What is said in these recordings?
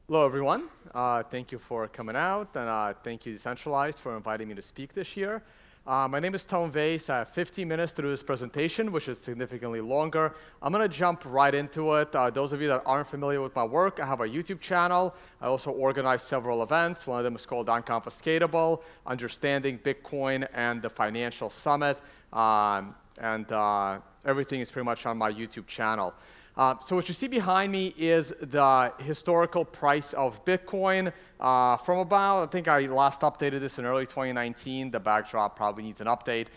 Hello, everyone. Thank you for coming out, and thank you, Decentralized, for inviting me to speak this year. My name is Todd Vays. I have 15 minutes to do this presentation, which is significantly longer. I'm going to jump right into it. Those of you that aren't familiar with my work, I have a YouTube channel. I also organize several events. One of them is called Unconfiscatable, Understanding Bitcoin and the Financial Summit. Everything is pretty much on my YouTube channel. So what you see behind me is the historical price of Bitcoin from about, I think I last updated this in early 2019. The backdrop probably needs an update.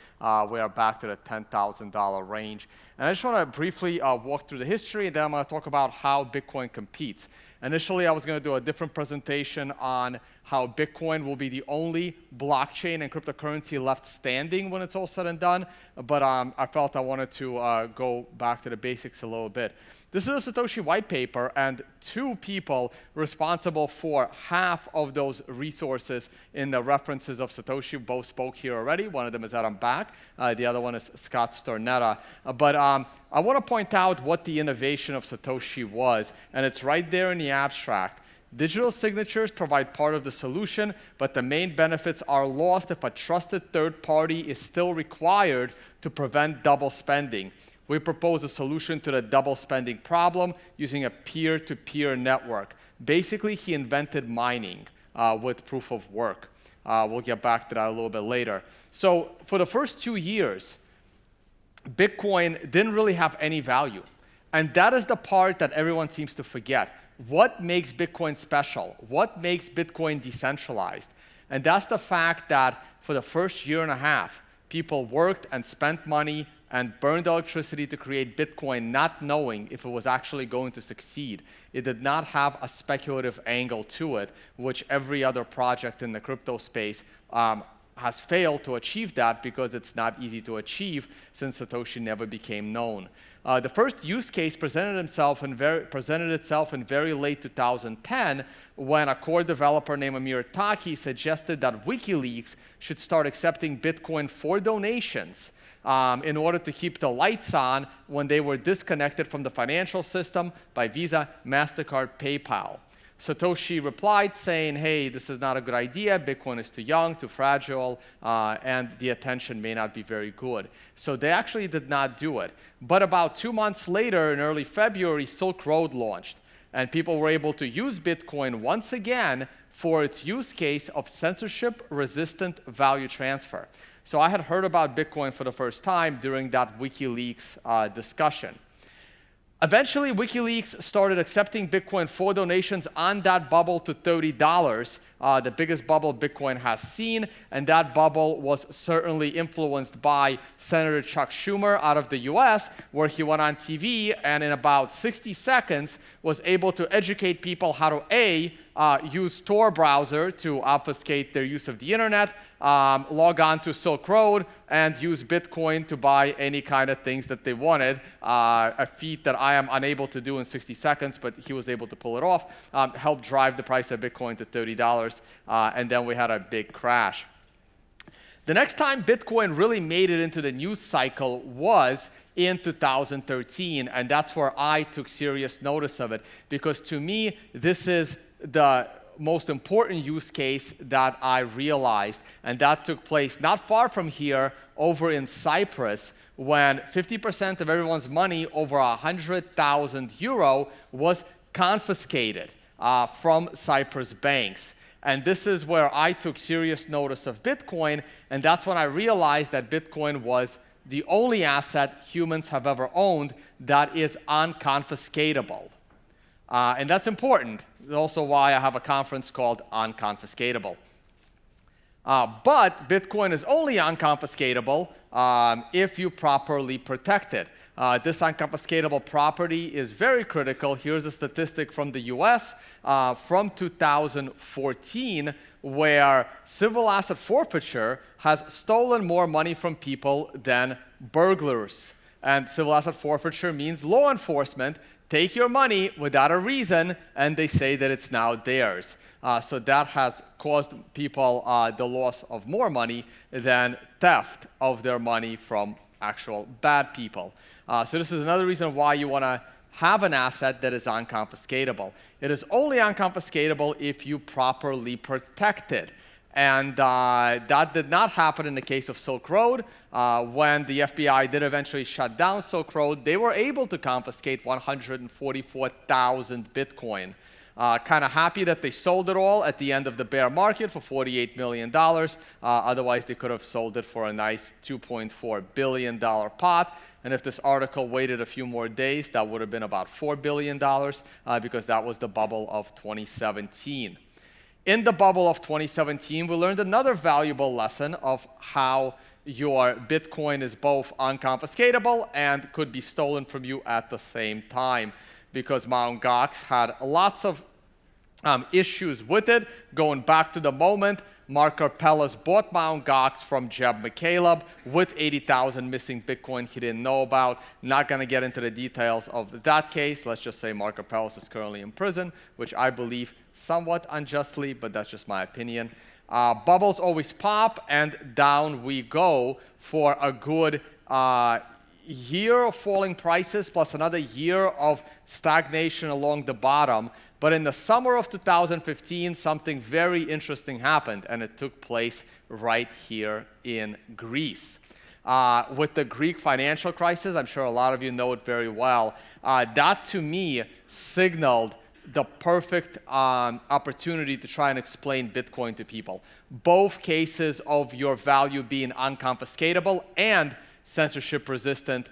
We are back to the $10,000 range. And I just want to briefly walk through the history, and then I'm going to talk about how Bitcoin competes. Initially, I was going to do a different presentation on how Bitcoin will be the only blockchain and cryptocurrency left standing when it's all said and done, but I felt I wanted to go back to the basics a little bit. This is a Satoshi Whitepaper, and two people responsible for half of those resources in the references of Satoshi both spoke here already. One of them is Adam Back. The other one is Scott Stornetta. But I want to point out what the innovation of Satoshi was, and it's right there in the abstract. Digital signatures provide part of the solution, but the main benefits are lost if a trusted third party is still required to prevent double spending. We propose a solution to the double spending problem using a peer-to-peer network. Basically, he invented mining with proof of work. We'll get back to that a little bit later. So for the first 2 years, Bitcoin didn't really have any value. And that is the part that everyone seems to forget. What makes Bitcoin special? What makes Bitcoin decentralized? And that's the fact that for the first year and a half, people worked and spent money and burned electricity to create Bitcoin, not knowing if it was actually going to succeed. It did not have a speculative angle to it, which every other project in the crypto space has failed to achieve that because it's not easy to achieve since Satoshi never became known. The first use case presented itself in very late 2010 when a core developer named Amir Taki suggested that WikiLeaks should start accepting Bitcoin for donations in order to keep the lights on when they were disconnected from the financial system by Visa, MasterCard, PayPal. Satoshi replied saying, hey, this is not a good idea. Bitcoin is too young, too fragile, and the attention may not be very good. So they actually did not do it. But about 2 months later, in early February, Silk Road launched. And people were able to use Bitcoin once again for its use case of censorship-resistant value transfer. So I had heard about Bitcoin for the first time during that WikiLeaks discussion. Eventually, WikiLeaks started accepting Bitcoin for donations on that bubble to $30, the biggest bubble Bitcoin has seen, and that bubble was certainly influenced by Senator Chuck Schumer out of the US, where he went on TV and in about 60 seconds was able to educate people how to use Tor browser to obfuscate their use of the internet, log on to Silk Road, and use Bitcoin to buy any kind of things that they wanted, a feat that I am unable to do in 60 seconds, but he was able to pull it off, helped drive the price of Bitcoin to $30, and then we had a big crash. The next time Bitcoin really made it into the news cycle was in 2013, and that's where I took serious notice of it, because to me, this is the most important use case that I realized, and that took place not far from here over in Cyprus when 50% of everyone's money over 100,000 euro was confiscated from Cyprus banks. And this is where I took serious notice of Bitcoin, and that's when I realized that Bitcoin was the only asset humans have ever owned that is unconfiscatable. And that's important. That's also why I have a conference called Unconfiscatable. But Bitcoin is only unconfiscatable if you properly protect it. This unconfiscatable property is very critical. Here's a statistic from the US from 2014, where civil asset forfeiture has stolen more money from people than burglars. And civil asset forfeiture means law enforcement take your money without a reason, and they say that it's now theirs. So that has caused people the loss of more money than theft of their money from actual bad people. So this is another reason why you want to have an asset that is unconfiscatable. It is only unconfiscatable if you properly protect it. And that did not happen in the case of Silk Road. When the FBI did eventually shut down Silk Road, they were able to confiscate 144,000 Bitcoin. Kind of happy that they sold it all at the end of the bear market for $48 million. Otherwise, they could have sold it for a nice $2.4 billion pot. And if this article waited a few more days, that would have been about $4 billion because that was the bubble of 2017. In the bubble of 2017, we learned another valuable lesson of how your Bitcoin is both unconfiscatable and could be stolen from you at the same time, because Mt. Gox had lots of issues with it, going back to the moment Mark Karpeles bought Mt. Gox from Jeb McCaleb with 80,000 missing Bitcoin he didn't know about. Not going to get into the details of that case. Let's just say Mark Karpeles is currently in prison, which I believe somewhat unjustly, but that's just my opinion. Bubbles always pop, and down we go for a good year of falling prices plus another year of stagnation along the bottom. But in the summer of 2015, something very interesting happened, and it took place right here in Greece. With the Greek financial crisis, I'm sure a lot of you know it very well, that to me signaled the perfect opportunity to try and explain Bitcoin to people. Both cases of your value being unconfiscatable and censorship resistant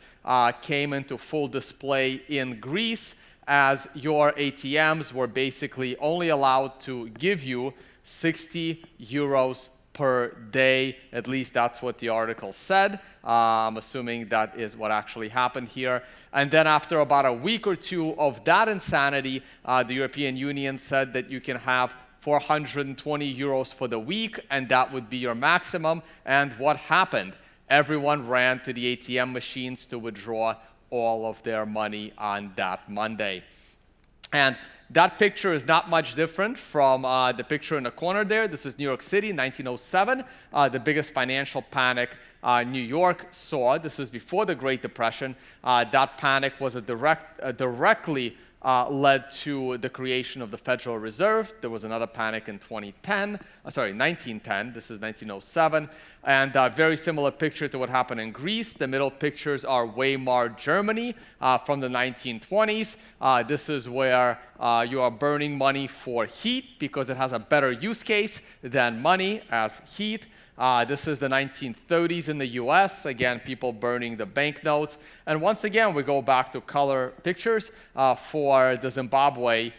came into full display in Greece, as your ATMs were basically only allowed to give you 60 euros per day. At least that's what the article said. I'm assuming that is what actually happened here. And then after about a week or two of that insanity, the European Union said that you can have 420 euros for the week, and that would be your maximum. And what happened? Everyone ran to the ATM machines to withdraw all of their money on that Monday. And that picture is not much different from the picture in the corner there. This is New York City, 1907, the biggest financial panic New York saw. This is before the Great Depression. That panic was directly led to the creation of the Federal Reserve. There was another panic in 1910. This is 1907. And a very similar picture to what happened in Greece. The middle pictures are Weimar Germany from the 1920s. This is where you are burning money for heat because it has a better use case than money as heat. This is the 1930s in the US. Again, people burning the banknotes. And once again, we go back to color pictures for the Zimbabwe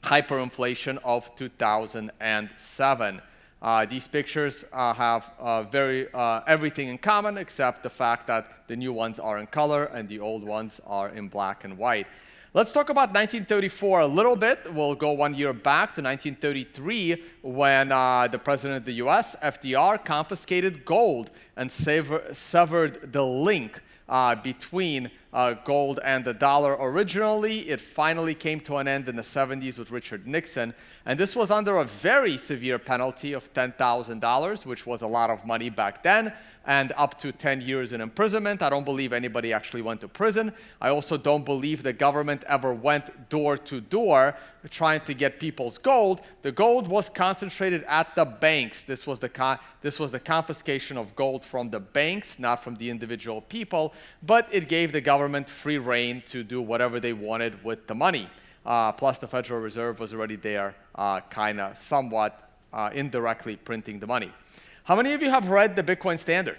hyperinflation of 2007. These pictures have everything in common except the fact that the new ones are in color and the old ones are in black and white. Let's talk about 1934 a little bit. We'll go 1 year back to 1933 when the president of the US, FDR, confiscated gold and severed the link between gold and the dollar originally. It finally came to an end in the 70s with Richard Nixon. And this was under a very severe penalty of $10,000, which was a lot of money back then, and up to 10 years in imprisonment. I don't believe anybody actually went to prison. I also don't believe the government ever went door to door trying to get people's gold. The gold was concentrated at the banks. This was the confiscation of gold from the banks, not from the individual people, but it gave the government free rein to do whatever they wanted with the money. Plus, the Federal Reserve was already there, kind of somewhat indirectly printing the money. How many of you have read the Bitcoin Standard?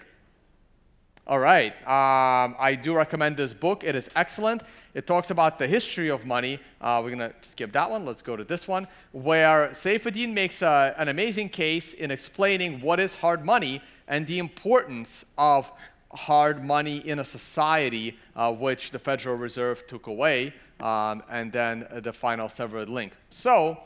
All right. I do recommend this book. It is excellent. It talks about the history of money. We're going to skip that one. Let's go to this one, where Saifuddin makes an amazing case in explaining what is hard money and the importance of hard money in a society which the Federal Reserve took away, and then the final severed link. So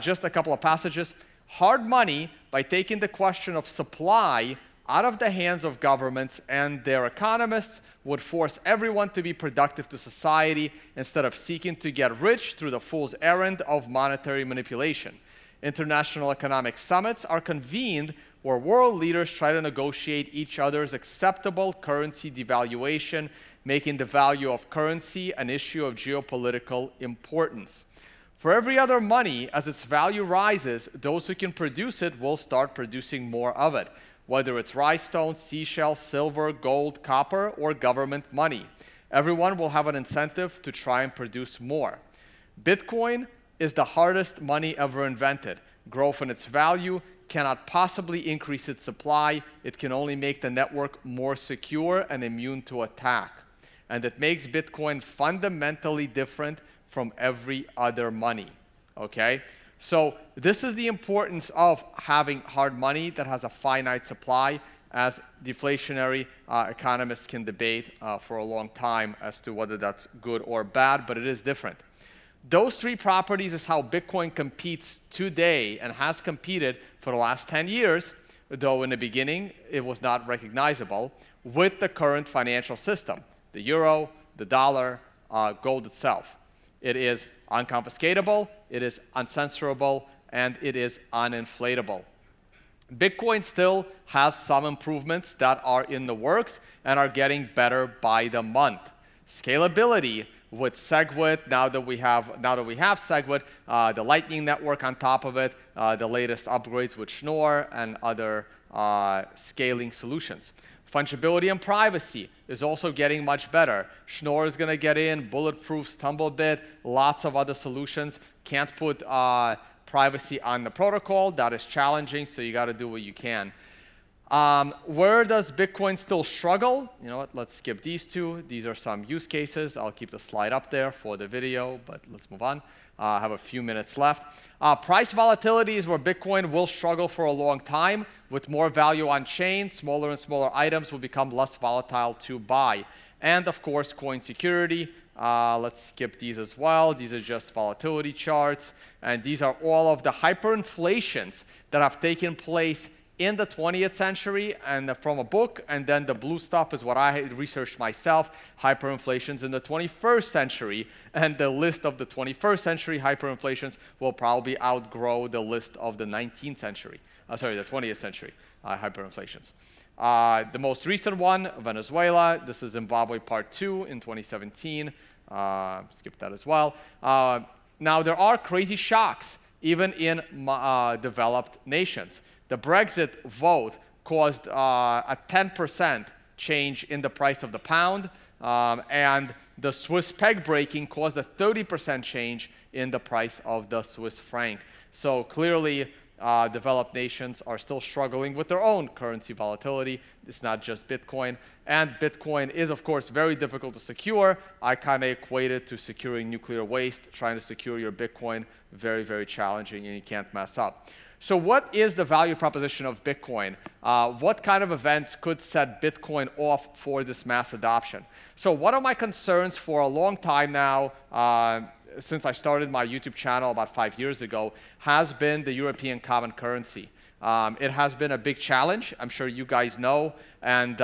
just a couple of passages. Hard money, by taking the question of supply out of the hands of governments and their economists, would force everyone to be productive to society instead of seeking to get rich through the fool's errand of monetary manipulation. International economic summits are convened where world leaders try to negotiate each other's acceptable currency devaluation, making the value of currency an issue of geopolitical importance. For every other money, as its value rises, those who can produce it will start producing more of it, whether it's rhinestones, seashells, silver, gold, copper, or government money. Everyone will have an incentive to try and produce more. Bitcoin is the hardest money ever invented. Growth in its value cannot possibly increase its supply. It can only make the network more secure and immune to attack. And it makes Bitcoin fundamentally different from every other money, okay? So this is the importance of having hard money that has a finite supply, as deflationary economists can debate for a long time as to whether that's good or bad, but it is different. Those three properties is how Bitcoin competes today and has competed for the last 10 years, though in the beginning it was not recognizable, with the current financial system, the euro, the dollar, gold itself. It is unconfiscatable, it is uncensorable, and it is uninflatable. Bitcoin still has some improvements that are in the works and are getting better by the month. Scalability with SegWit, now that we have SegWit, the Lightning Network on top of it, the latest upgrades with Schnorr and other scaling solutions. Fungibility and privacy is also getting much better. Schnorr is going to get in, bulletproofs, Tumblebit, lots of other solutions. Can't put privacy on the protocol. That is challenging, so you got to do what you can. Where does Bitcoin still struggle? You know what, let's skip these two. These are some use cases. I'll keep the slide up there for the video, but let's move on. I have a few minutes left. Price volatility is where Bitcoin will struggle for a long time. With more value on chain, smaller and smaller items will become less volatile to buy. And of course, coin security. Let's skip these as well. These are just volatility charts. And these are all of the hyperinflations that have taken place in the 20th century, and from a book, and then the blue stuff is what I researched myself, hyperinflations in the 21st century, and the list of the 21st century hyperinflations will probably outgrow the list of the 19th century, the 20th century hyperinflations. The most recent one, Venezuela, this is Zimbabwe Part 2 in 2017, skip that as well. Now there are crazy shocks, even in developed nations. The Brexit vote caused a 10% change in the price of the pound, and the Swiss peg breaking caused a 30% change in the price of the Swiss franc. So clearly, developed nations are still struggling with their own currency volatility. It's not just Bitcoin. And Bitcoin is, of course, very difficult to secure. I kind of equate it to securing nuclear waste. Trying to secure your Bitcoin, very, very challenging, and you can't mess up. So what is the value proposition of Bitcoin? What kind of events could set Bitcoin off for this mass adoption? So one of my concerns for a long time now, since I started my YouTube channel about 5 years ago, has been the European common currency. It has been a big challenge, I'm sure you guys know, and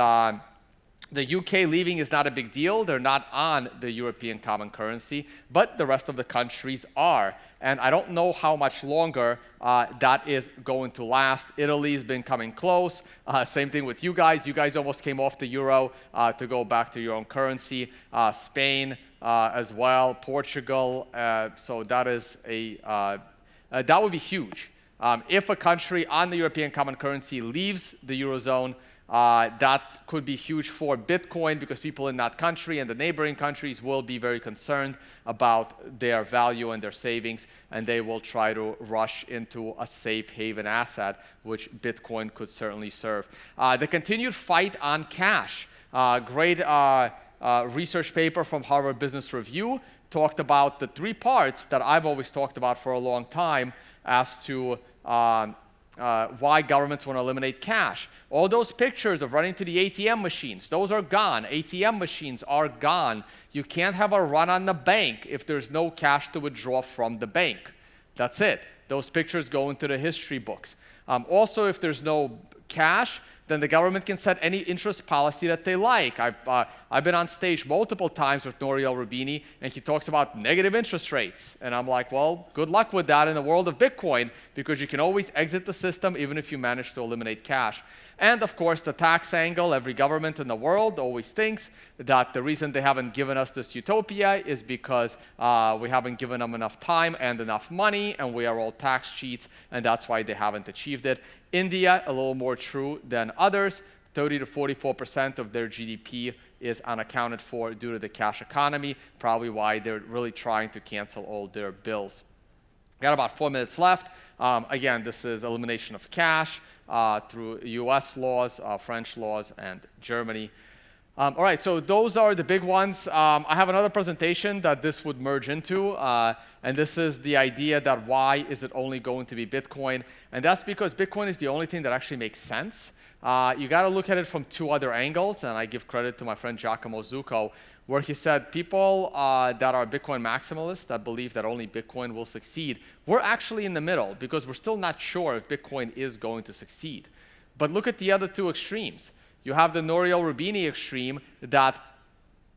the UK leaving is not a big deal. They're not on the European common currency, but the rest of the countries are. And I don't know how much longer that is going to last. Italy's been coming close. Same thing with you guys. You guys almost came off the euro to go back to your own currency. Spain as well, Portugal. So that is that would be huge. If a country on the European common currency leaves the Eurozone, that could be huge for Bitcoin because people in that country and the neighboring countries will be very concerned about their value and their savings, and they will try to rush into a safe haven asset, which Bitcoin could certainly serve. The continued fight on cash. Great research paper from Harvard Business Review talked about the three parts that I've always talked about for a long time as to why governments want to eliminate cash. All those pictures of running to the ATM machines, those are gone. ATM machines are gone. You can't have a run on the bank if there's no cash to withdraw from the bank. That's it. Those pictures go into the history books. Also, if there's no cash, then the government can set any interest policy that they like. I've been on stage multiple times with Nouriel Roubini, and he talks about negative interest rates. And I'm like, well, good luck with that in the world of Bitcoin, because you can always exit the system even if you manage to eliminate cash. And of course, the tax angle. Every government in the world always thinks that the reason they haven't given us this utopia is because we haven't given them enough time and enough money, and we are all tax cheats, and that's why they haven't achieved it. India, a little more true than others. 30 to 44% of their GDP is unaccounted for due to the cash economy, probably why they're really trying to cancel all their bills. Got about 4 minutes left. Again, this is elimination of cash through US laws, French laws, and Germany. All right, so those are the big ones. I have another presentation that this would merge into, and this is the idea that why is it only going to be Bitcoin? And that's because Bitcoin is the only thing that actually makes sense. You got to look at it from two other angles, and I give credit to my friend Giacomo Zucco, where he said people that are Bitcoin maximalists, that believe that only Bitcoin will succeed, we're actually in the middle, because we're still not sure if Bitcoin is going to succeed. But look at the other two extremes. You have the Nouriel Roubini extreme that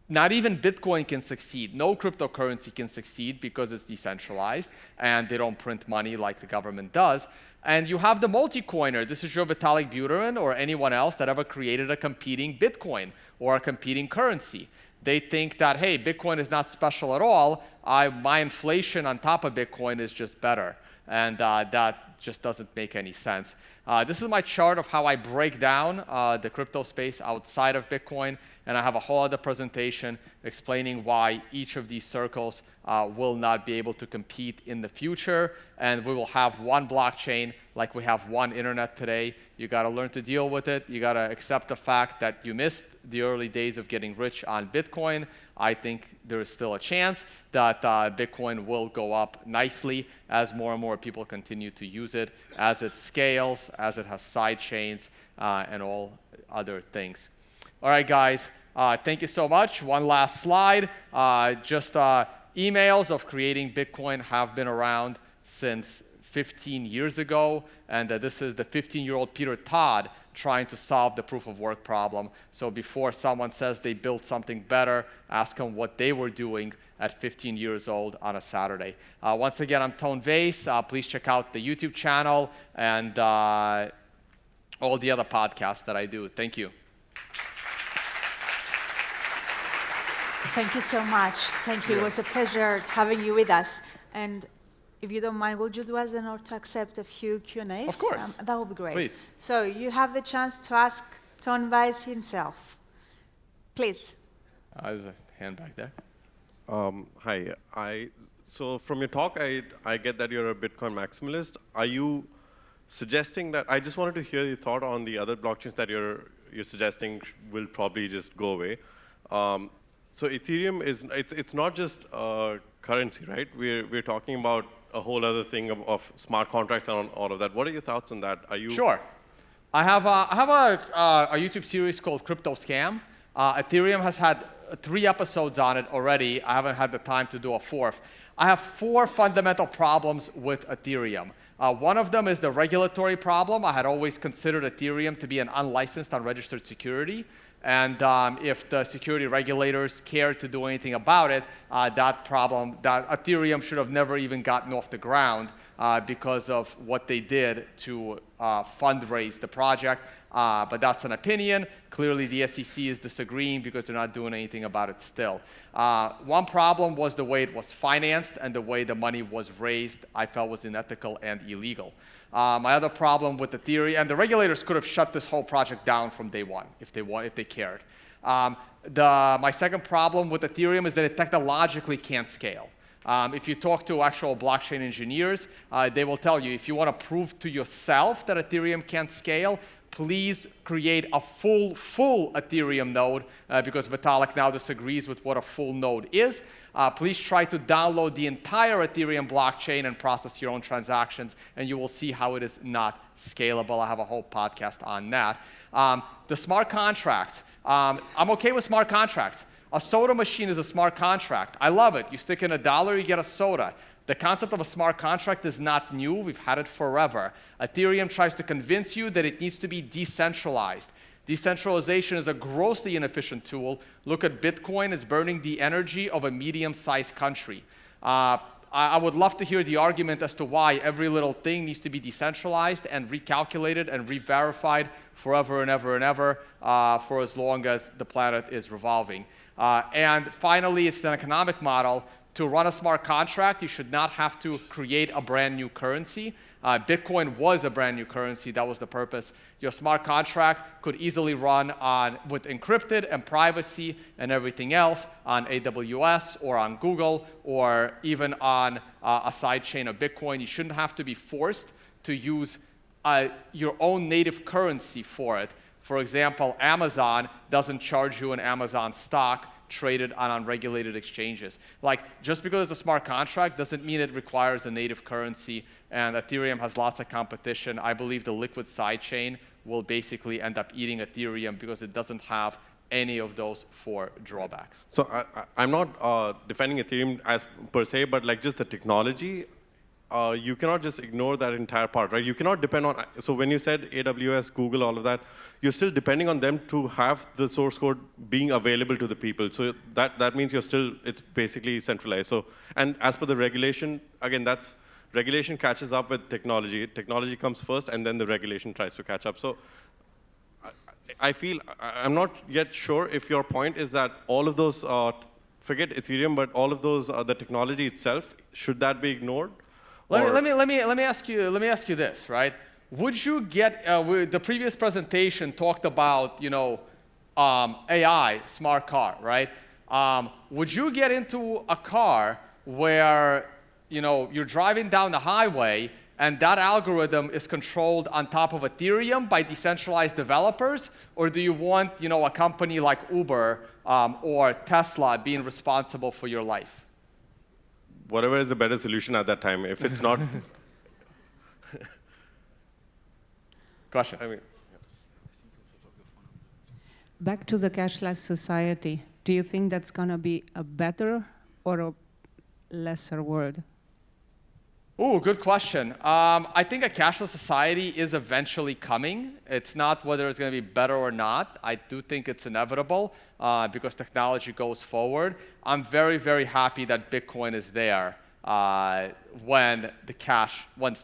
not even Bitcoin can succeed. No cryptocurrency can succeed because it's decentralized and they don't print money like the government does. And you have the Multicornered. This is your Vitalik Buterin or anyone else that ever created a competing Bitcoin or a competing currency. They think that, hey, Bitcoin is not special at all. My inflation on top of Bitcoin is just better. And that just doesn't make any sense. This is my chart of how I break down the crypto space outside of Bitcoin. And I have a whole other presentation explaining why each of these circles will not be able to compete in the future. And we will have one blockchain like we have one internet today. You got to learn to deal with it. You got to accept the fact that you missed the early days of getting rich on Bitcoin. I think there is still a chance that Bitcoin will go up nicely as more and more people continue to use it, as it scales, as it has side chains, and all other things. All right, guys, thank you so much. One last slide. Emails of creating Bitcoin have been around since 15 years ago, and this is the 15-year-old Peter Todd trying to solve the proof of work problem. So before someone says they built something better, ask them what they were doing at 15 years old on a Saturday. Once again, I'm Todd Vays. Please check out the YouTube channel and all the other podcasts that I do. Thank you. Thank you so much. Thank you. It was a pleasure having you with us. And if you don't mind, would you do us the honor to accept a few Q&As? Of course. That would be great. Please. So you have the chance to ask Todd Vays himself. Please. There's a hand back there. Hi. So from your talk, I get that you're a Bitcoin maximalist. Are you suggesting that? I just wanted to hear your thought on the other blockchains that you're suggesting will probably just go away. So Ethereum it's not just currency, right? We're talking about a whole other thing of smart contracts and all of that. What are your thoughts on that? Are you Sure. I have a YouTube series called Crypto Scam. Ethereum has had 3 episodes on it already. I haven't had the time to do a 4th. I have 4 fundamental problems with Ethereum. One of them is the regulatory problem. I had always considered Ethereum to be an unlicensed, unregistered security. And if the security regulators care to do anything about it, that Ethereum should have never even gotten off the ground because of what they did to fundraise the project. But that's an opinion. Clearly, the SEC is disagreeing because they're not doing anything about it still. One problem was the way it was financed and the way the money was raised, I felt was unethical and illegal. My other problem with Ethereum, and the regulators could have shut this whole project down from day one if they cared. My second problem with Ethereum is that it technologically can't scale. If you talk to actual blockchain engineers, they will tell you if you want to prove to yourself that Ethereum can't scale, please create a full Ethereum node, because Vitalik now disagrees with what a full node is. Please try to download the entire Ethereum blockchain and process your own transactions, and you will see how it is not scalable. I have a whole podcast on that. The smart contracts. I'm okay with smart contracts. A soda machine is a smart contract. I love it. You stick in $1, you get a soda. The concept of a smart contract is not new. We've had it forever. Ethereum tries to convince you that it needs to be decentralized. Decentralization is a grossly inefficient tool. Look at Bitcoin, it's burning the energy of a medium-sized country. I would love to hear the argument as to why every little thing needs to be decentralized and recalculated and re-verified forever and ever and ever for as long as the planet is revolving. And finally, it's an economic model. To run a smart contract, you should not have to create a brand new currency. Bitcoin was a brand new currency. That was the purpose. Your smart contract could easily run with encrypted and privacy and everything else on AWS or on Google or even on a sidechain of Bitcoin. You shouldn't have to be forced to use your own native currency for it. For example, Amazon doesn't charge you an Amazon stock traded on unregulated exchanges. Like, just because it's a smart contract doesn't mean it requires a native currency, and Ethereum has lots of competition. I believe the liquid sidechain will basically end up eating Ethereum because it doesn't have any of those 4 drawbacks. So I'm not defending Ethereum as per se, but like just the technology, you cannot just ignore that entire part, right? You cannot depend on, so when you said AWS, Google, all of that, you're still depending on them to have the source code being available to the people. So that means it's basically centralized. So, and as per the regulation, again, regulation catches up with technology. Technology comes first, and then the regulation tries to catch up. So I feel, I'm not yet sure if your point is that all of those, forget Ethereum, but all of those, the technology itself, should that be ignored? Let me ask you this, right? Would you get the previous presentation talked about AI smart car, right? Would you get into a car where you're driving down the highway and that algorithm is controlled on top of Ethereum by decentralized developers, or do you want a company like Uber or Tesla being responsible for your life? Whatever is the better solution at that time. If it's not. Question. I mean, Back to the cashless society. Do you think that's going to be a better or a lesser world? Ooh, good question. I think a cashless society is eventually coming. It's not whether it's going to be better or not. I do think it's inevitable because technology goes forward. I'm very, very happy that Bitcoin is there when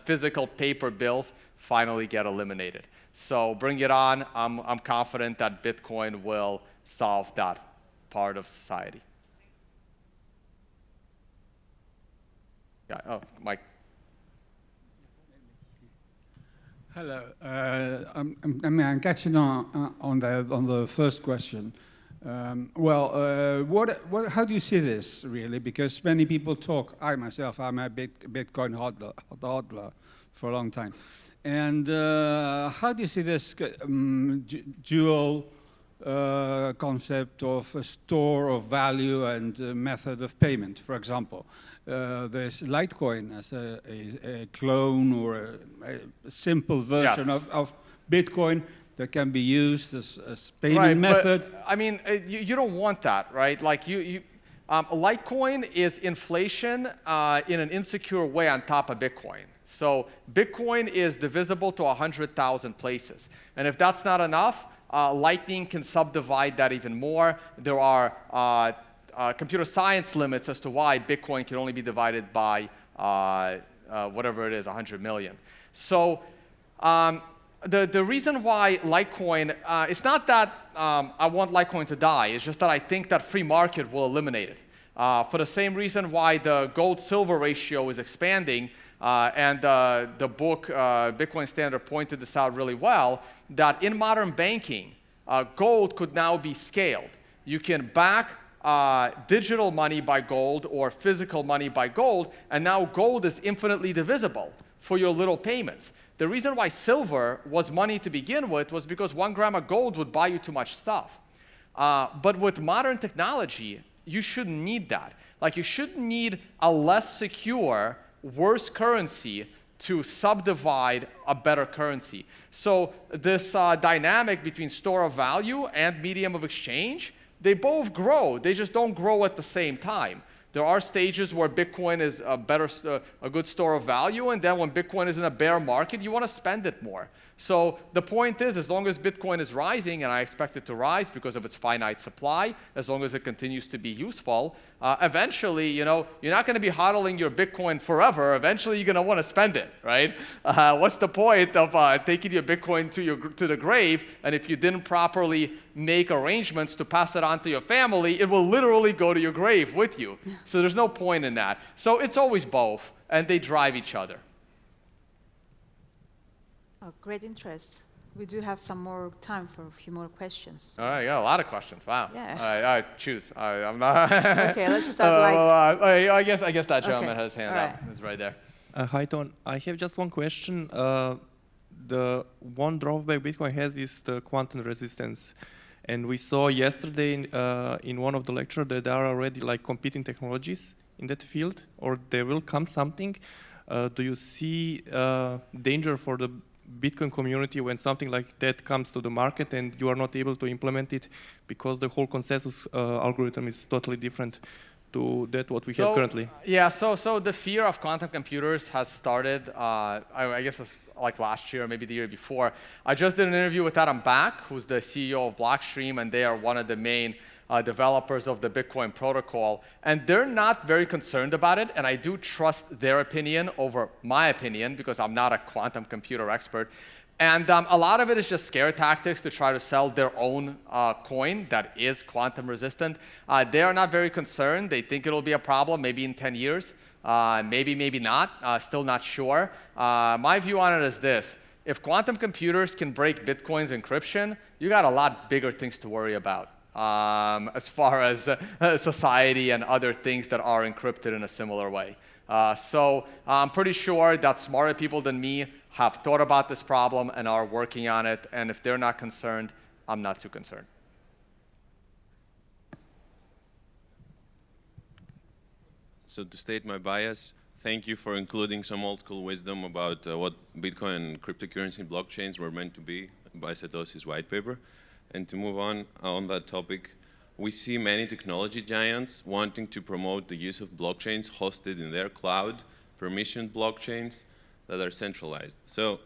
physical paper bills finally get eliminated. So bring it on. I'm confident that Bitcoin will solve that part of society. Yeah. Oh, Mike. Hello. I'm catching on the first question. How do you see this really? Because many people talk. I myself, I'm a Bitcoin hodler for a long time. And how do you see this dual concept of a store of value and method of payment? For example, there's Litecoin as a clone or a simple version of Bitcoin that can be used as payment method. But, I mean, you don't want that, right? Like Litecoin is inflation in an insecure way on top of Bitcoin. So Bitcoin is divisible to 100,000 places. And if that's not enough, Lightning can subdivide that even more. There are computer science limits as to why Bitcoin can only be divided by whatever it is, 100 million. So the reason why Litecoin, it's not that I want Litecoin to die, it's just that I think that free market will eliminate it. For the same reason why the gold-silver ratio is expanding, and the book, Bitcoin Standard, pointed this out really well, that in modern banking, gold could now be scaled. You can back digital money by gold or physical money by gold, and now gold is infinitely divisible for your little payments. The reason why silver was money to begin with was because 1 gram of gold would buy you too much stuff. But with modern technology, you shouldn't need that. Like, you shouldn't need a less secure, worse currency to subdivide a better currency. So this dynamic between store of value and medium of exchange, they both grow. They just don't grow at the same time. There are stages where Bitcoin is a good store of value, and then when Bitcoin is in a bear market, you want to spend it more. So the point is, as long as Bitcoin is rising, and I expect it to rise because of its finite supply, as long as it continues to be useful, eventually, you're not going to be hodling your Bitcoin forever. Eventually, you're going to want to spend it, right? What's the point of taking your Bitcoin to the grave, and if you didn't properly make arrangements to pass it on to your family, it will literally go to your grave with you. So there's no point in that. So it's always both, and they drive each other. Oh, great interest. We do have some more time for a few more questions. All right, you got a lot of questions. Wow. Yeah. All right, choose. I'm not. Okay, let's start I guess that gentleman has his hand all up. It's right there. Hi, Ton. I have just one question. The one drawback Bitcoin has is the quantum resistance. And we saw yesterday in one of the lectures that there are already like competing technologies in that field, or there will come something. Do you see danger for the Bitcoin community when something like that comes to the market and you are not able to implement it because the whole consensus algorithm is totally different to that what we have currently? Yeah, so the fear of quantum computers has started, I guess it's like last year, or maybe the year before. I just did an interview with Adam Back, who's the CEO of Blockstream, and they are one of the main developers of the Bitcoin protocol, and they're not very concerned about it, and I do trust their opinion over my opinion because I'm not a quantum computer expert. And a lot of it is just scare tactics to try to sell their own coin that is quantum resistant. They are not very concerned. They think it'll be a problem maybe in 10 years, maybe not, still not sure. My view on it is this: if quantum computers can break Bitcoin's encryption, you got a lot bigger things to worry about. As far as society and other things that are encrypted in a similar way. So I'm pretty sure that smarter people than me have thought about this problem and are working on it, and if they're not concerned, I'm not too concerned. So to state my bias, thank you for including some old school wisdom about what Bitcoin and cryptocurrency blockchains were meant to be by Satoshi's whitepaper. And to move on that topic, we see many technology giants wanting to promote the use of blockchains hosted in their cloud, permissioned blockchains that are centralized. So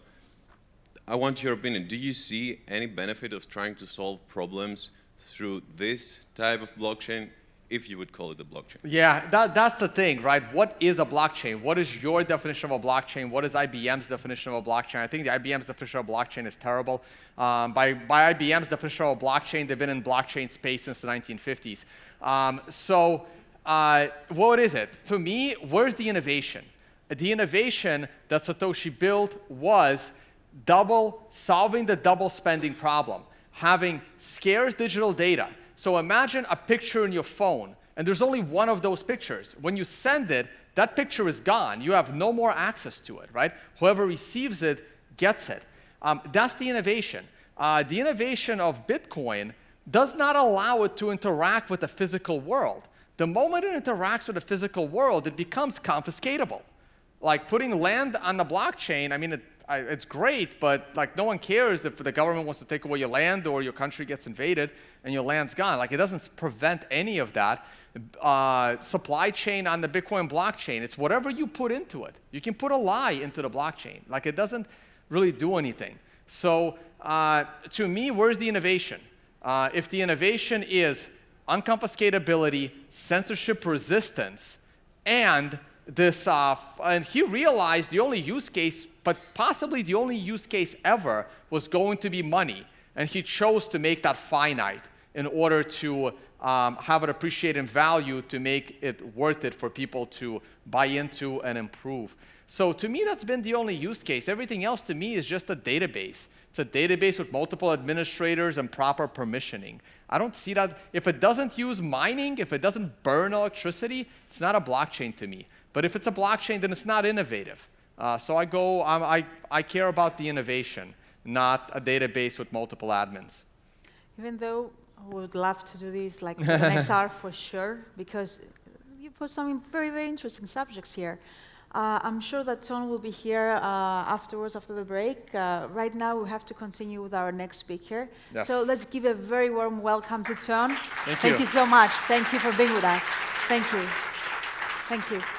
I want your opinion. Do you see any benefit of trying to solve problems through this type of blockchain, if you would call it a blockchain? Yeah, that's the thing, right? What is a blockchain? What is your definition of a blockchain? What is IBM's definition of a blockchain? I think the IBM's definition of a blockchain is terrible. By IBM's definition of a blockchain, they've been in blockchain space since the 1950s. What is it? To me, where's the innovation? The innovation that Satoshi built was solving the double spending problem, having scarce digital data. So imagine a picture in your phone, and there's only one of those pictures. When you send it, that picture is gone. You have no more access to it, right? Whoever receives it gets it. That's the innovation. The innovation of Bitcoin does not allow it to interact with the physical world. The moment it interacts with the physical world, it becomes confiscatable. Like putting land on the blockchain, I mean, it's great, but like no one cares if the government wants to take away your land or your country gets invaded and your land's gone. Like it doesn't prevent any of that. Supply chain on the Bitcoin blockchain, it's whatever you put into it. You can put a lie into the blockchain. Like it doesn't really do anything. So to me, where's the innovation? If the innovation is unconfiscatability, censorship resistance, and this, and he realized the only use case, but possibly the only use case ever, was going to be money. And he chose to make that finite in order to have it appreciate in value to make it worth it for people to buy into and improve. So to me, that's been the only use case. Everything else to me is just a database. It's a database with multiple administrators and proper permissioning. I don't see that. If it doesn't use mining, if it doesn't burn electricity, it's not a blockchain to me. But if it's a blockchain, then it's not innovative. So I care about the innovation, not a database with multiple admins. Even though I would love to do this like for the next hour for sure, because you put some very, very interesting subjects here. I'm sure that Todd will be here afterwards, after the break. Right now, we have to continue with our next speaker. Yes. So let's give a very warm welcome to Todd. Thank you so much. Thank you for being with us. Thank you. Thank you.